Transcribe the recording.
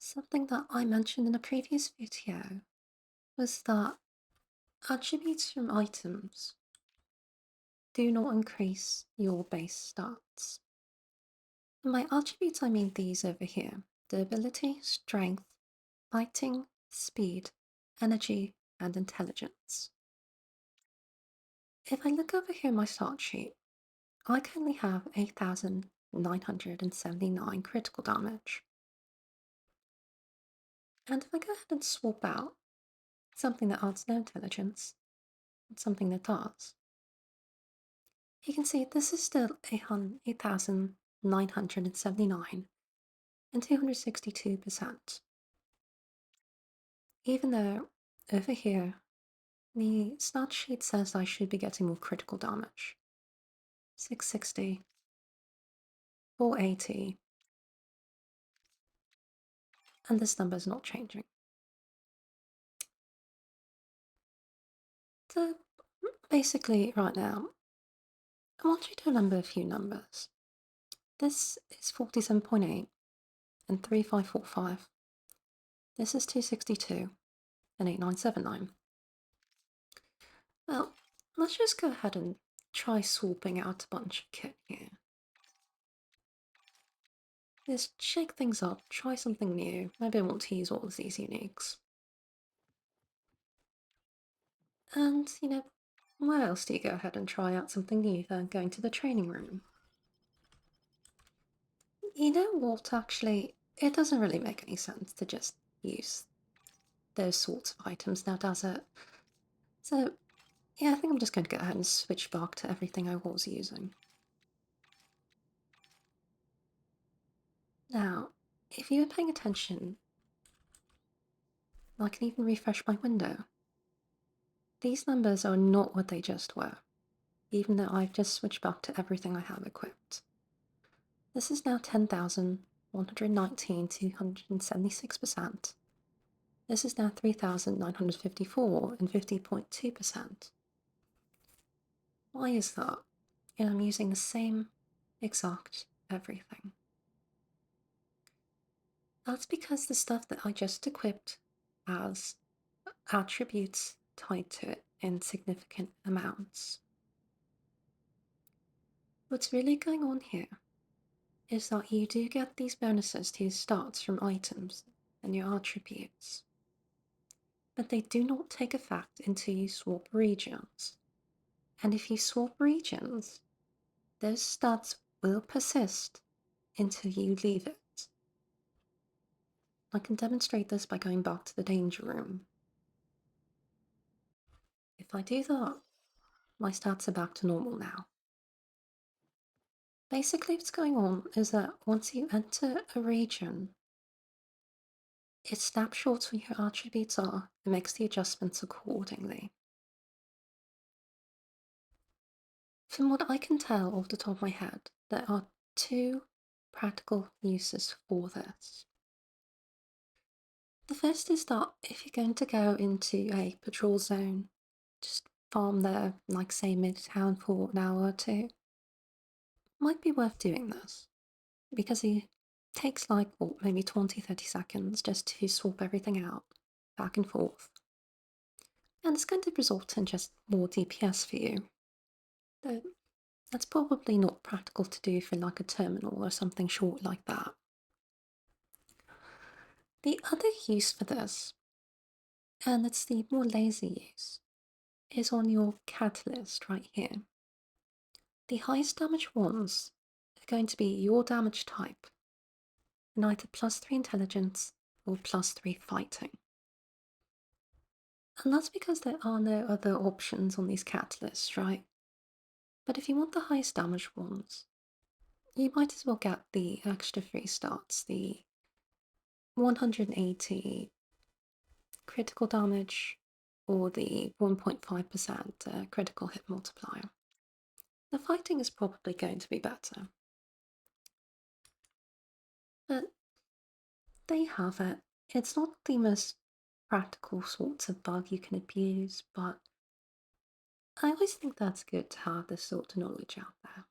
Something that I mentioned in a previous video was that attributes from items do not increase your base stats. And by attributes, I mean these over here: the ability, strength, fighting, speed, energy, and intelligence. If I look over here in my start sheet, I currently have 8,979 critical damage. And if I go ahead and swap out something that adds no intelligence and something that does, you can see this is still 8,979 and 262%. Even though over here, the stat sheet says I should be getting more critical damage. 660, 480, and this number is not changing. So basically right now, I want you to remember a few numbers. This is 47.8 and 3545. This is 262 and 8979. Well, let's just go ahead and try swapping out a bunch of kit here. Just shake things up, try something new. Maybe I want to use all of these uniques. And, where else do you go ahead and try out something new than going to the training room? You know what, actually, it doesn't really make any sense to just use those sorts of items now, does it? So, yeah, I think I'm just going to go ahead and switch back to everything I was using. Now, if you were paying attention, I can even refresh my window. These numbers are not what they just were, even though I've just switched back to everything I have equipped. This is now 10,119, 276%. This is now 3,954 and 50.2%. Why is that? And I'm using the same exact everything. That's because the stuff that I just equipped has attributes tied to it in significant amounts. What's really going on here is that you do get these bonuses to your stats from items and your attributes, but they do not take effect until you swap regions. And if you swap regions, those stats will persist until you leave it. I can demonstrate this by going back to the danger room. If I do that, my stats are back to normal now. Basically, what's going on is that once you enter a region, it snapshots where your attributes are and makes the adjustments accordingly. From what I can tell off the top of my head, there are two practical uses for this. The first is that if you're going to go into a patrol zone, just farm there, like say mid-town for an hour or two, might be worth doing this, because it takes like, what, maybe 20-30 seconds just to swap everything out, back and forth. And it's going to result in just more DPS for you. Though that's probably not practical to do for like a terminal or something short like that. The other use for this, and it's the more lazy use, is on your catalyst right here. The highest damage ones are going to be your damage type, and either +3 intelligence or +3 fighting. And that's because there are no other options on these catalysts, right? But if you want the highest damage ones, you might as well get the extra 3 stats, the 180 critical damage or the 1.5% critical hit multiplier. The fighting is probably going to be better. But there you have it. It's not the most practical sorts of bug you can abuse, but I always think that's good to have this sort of knowledge out there.